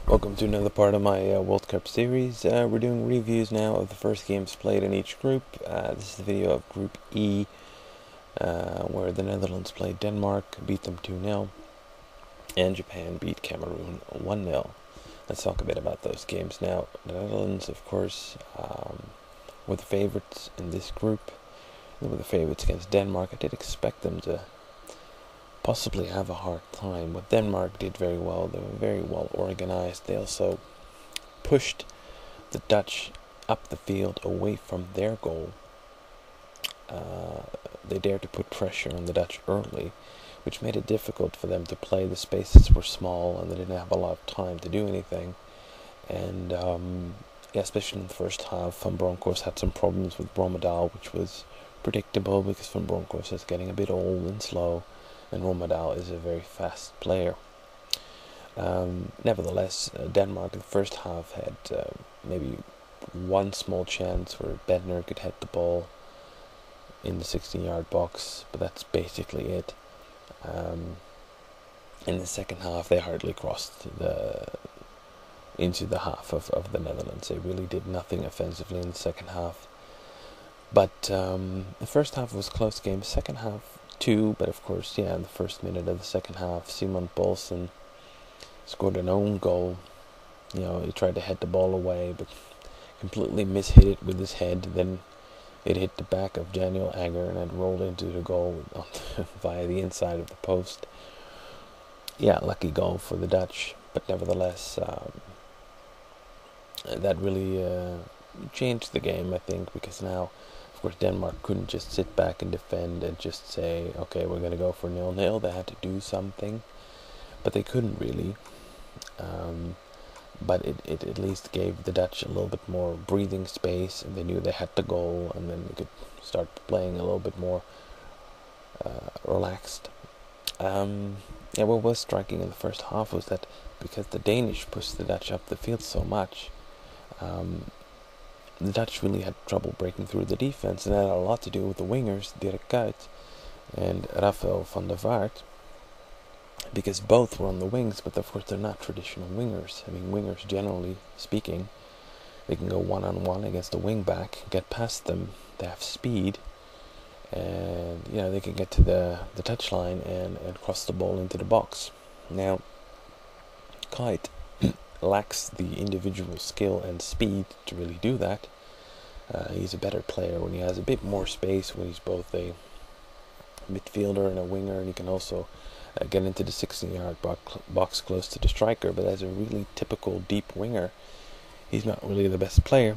Welcome to another part of my World Cup series. We're doing reviews now of the first games played in each group. This is the video of Group E, where the Netherlands played Denmark, beat them 2-0, and Japan beat Cameroon 1-0. Let's talk a bit about those games now. The Netherlands, of course, were the favorites in this group. They were the favorites against Denmark. I did expect them to possibly have a hard time, but Denmark did very well. They were very well organized. They also pushed the Dutch up the field away from their goal. They dared to put pressure on the Dutch early, which made it difficult for them to play. The spaces were small and they didn't have a lot of time to do anything. And especially in the first half, Van Bronckhorst had some problems with Rommedahl, which was predictable because Van Bronckhorst is getting a bit old and slow, and Rommedahl is a very fast player. Nevertheless, Denmark in the first half had maybe one small chance where Bentner could hit the ball in the 16-yard box, but that's basically it. In the second half, they hardly crossed into the half of the Netherlands. They really did nothing offensively in the second half. But the first half was a close game. Second half, too. But of course, in the first minute of the second half, Simon Poulsen scored an own goal. He tried to head the ball away, but completely mishit it with his head. Then it hit the back of Daniel Agger and it rolled into the goal via the inside of the post. Lucky goal for the Dutch. But nevertheless, that really changed the game, I think, because now, of course, Denmark couldn't just sit back and defend and just say, okay, we're going to go for 0-0. They had to do something, but they couldn't really. But it at least gave the Dutch a little bit more breathing space, and they knew they had the goal, and then they could start playing a little bit more relaxed. What was striking in the first half was that because the Danish pushed the Dutch up the field so much, the Dutch really had trouble breaking through the defense, and that had a lot to do with the wingers, Dirk Kuyt and Rafael van der Vaart, because both were on the wings, but of course they're not traditional wingers. I mean, wingers, generally speaking, they can go one-on-one against a wing-back, get past them, they have speed, and they can get to the touchline and cross the ball into the box. Now, Kuyt lacks the individual skill and speed to really do that. He's a better player when he has a bit more space, when he's both a midfielder and a winger, and he can also get into the 16-yard box close to the striker. But as a really typical deep winger, he's not really the best player.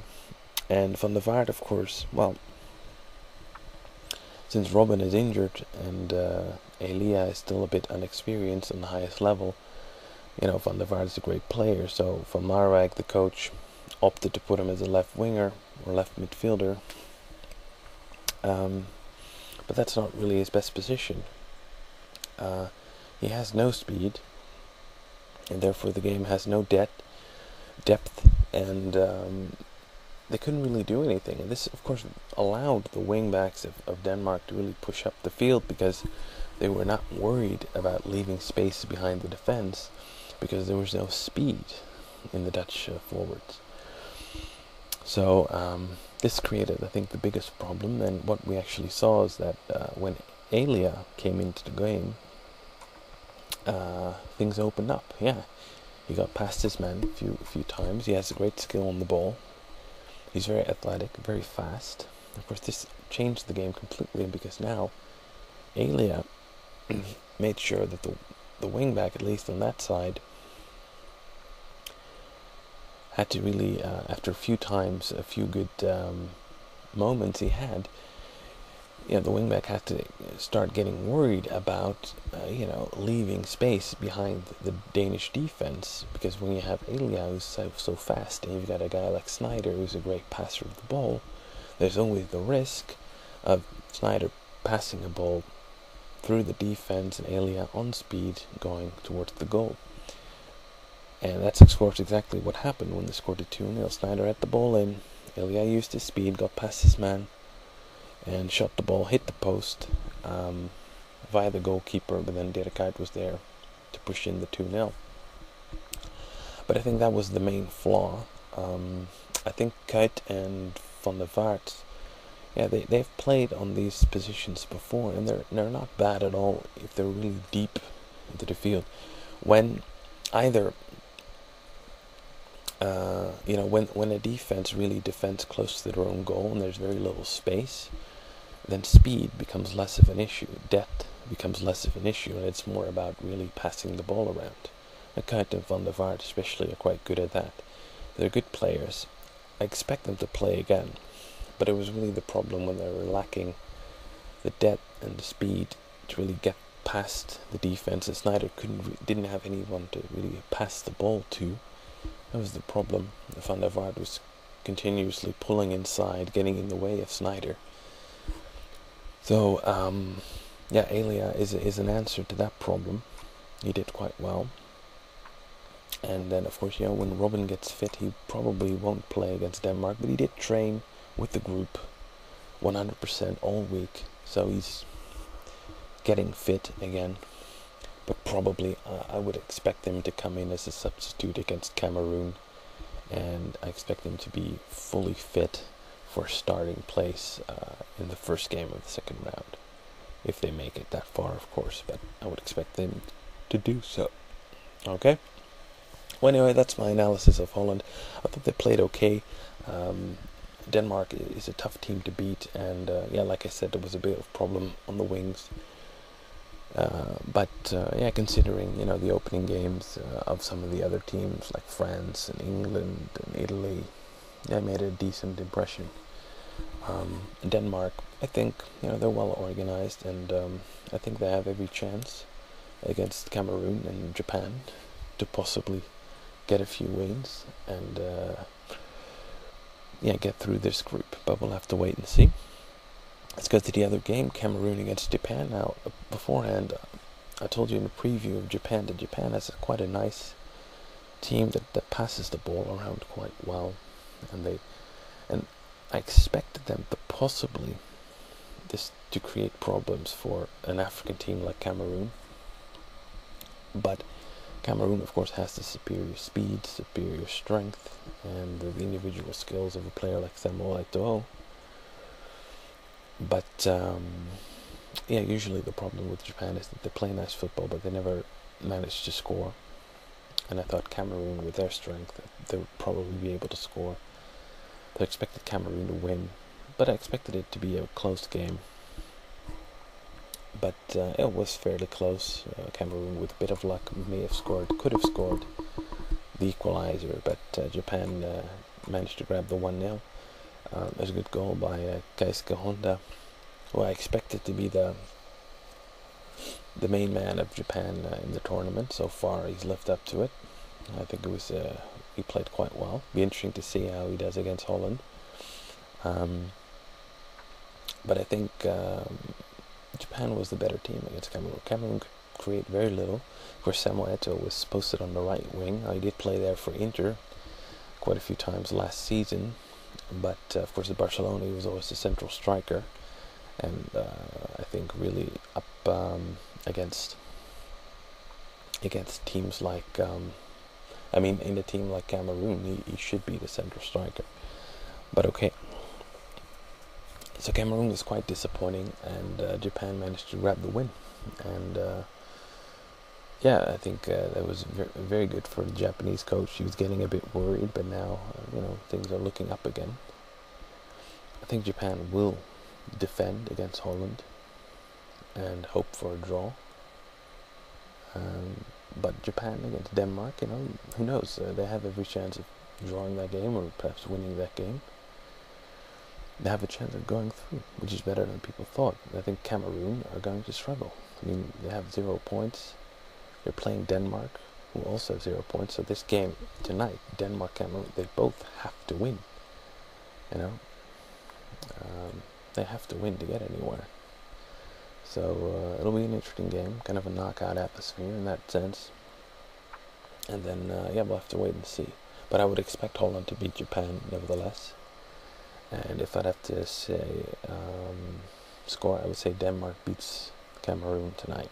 And Van der Vaart, of course, since Robin is injured and Elia is still a bit unexperienced on the highest level, Van der Vaart is a great player. So Van Marwijk, the coach, opted to put him as a left winger or left midfielder. But that's not really his best position. He has no speed, and therefore the game has no depth, and they couldn't really do anything. And this, of course, allowed the wing-backs of Denmark to really push up the field, because they were not worried about leaving space behind the defense, because there was no speed in the Dutch forwards. So this created, I think, the biggest problem. And what we actually saw is that when Elia came into the game, things opened up. He got past his man a few times. He has a great skill on the ball. He's very athletic, very fast. Of course, this changed the game completely, because now Elia made sure that the wing back, at least on that side, had to really, after a few good moments he had, the wingback had to start getting worried about, leaving space behind the Danish defense, because when you have Elia, who's so fast, and you've got a guy like Sneijder, who's a great passer of the ball, there's always the risk of Sneijder passing a ball through the defense and Elia on speed going towards the goal. And that's, of course, exactly what happened when they scored a 2-0. Sneijder had the ball in, Elia used his speed, got past his man, and shot the ball, hit the post via the goalkeeper, but then Dirk Kuyt was there to push in the 2-0. But I think that was the main flaw. I think Kuyt and Van der Vaart, yeah, they've played on these positions before, and they're not bad at all if they're really deep into the field. When either when a defense really defends close to their own goal and there's very little space, then speed becomes less of an issue, depth becomes less of an issue, and it's more about really passing the ball around. Kuyt and Van der Vaart especially are quite good at that. They're good players. I expect them to play again, but it was really the problem when they were lacking the depth and the speed to really get past the defense, and Sneijder didn't have anyone to really pass the ball to. That was the problem. Van der Vaart was continuously pulling inside, getting in the way of Sneijder. So, Elia is an answer to that problem. He did quite well. And then, of course, when Robin gets fit, he probably won't play against Denmark, but he did train with the group 100% all week. So he's getting fit again. But probably I would expect him to come in as a substitute against Cameroon. And I expect him to be fully fit for starting place in the first game of the second round. If they make it that far, of course. But I would expect them to do so. Okay? Well, anyway, that's my analysis of Holland. I thought they played okay. Denmark is a tough team to beat. And, like I said, there was a bit of problem on the wings. But considering the opening games of some of the other teams like France and England and Italy, I made a decent impression. Denmark, I think they're well organized, and I think they have every chance against Cameroon and Japan to possibly get a few wins and get through this group. But we'll have to wait and see. Let's go to the other game, Cameroon against Japan. Now, beforehand, I told you in the preview of Japan that Japan has quite a nice team that passes the ball around quite well, and I expected them to possibly to create problems for an African team like Cameroon. But Cameroon, of course, has the superior speed, superior strength, and the individual skills of a player like Samuel Eto'o. But usually the problem with Japan is that they play nice football, but they never manage to score. And I thought Cameroon, with their strength, they would probably be able to score. I expected Cameroon to win, but I expected it to be a close game. But it was fairly close. Cameroon, with a bit of luck, could have scored the equalizer, but Japan managed to grab the 1-0. There's a good goal by Keisuke Honda, who I expected to be the main man of Japan in the tournament. So far, he's lived up to it. I think it was he played quite well. Be interesting to see how he does against Holland. But I think Japan was the better team against Cameroon. Cameroon could create very little. Of course, Samuel Eto'o was posted on the right wing. He did play there for Inter quite a few times last season. But of course, at Barcelona, he was always the central striker. And I think really up against teams like in a team like Cameroon, he should be the central striker. But okay. So Cameroon was quite disappointing, and Japan managed to grab the win. And I think that was very good for the Japanese coach. He was getting a bit worried, but now things are looking up again. I think Japan will defend against Holland and hope for a draw. But Japan against Denmark, who knows? They have every chance of drawing that game or perhaps winning that game. They have a chance of going through, which is better than people thought. I think Cameroon are going to struggle. They have 0 points. They're playing Denmark, who also have 0 points. So this game tonight, Denmark, Cameroon, they both have to win. They have to win to get anywhere. So it'll be an interesting game, kind of a knockout atmosphere in that sense. And then, we'll have to wait and see. But I would expect Holland to beat Japan, nevertheless. And if I'd have to say score, I would say Denmark beats Cameroon tonight.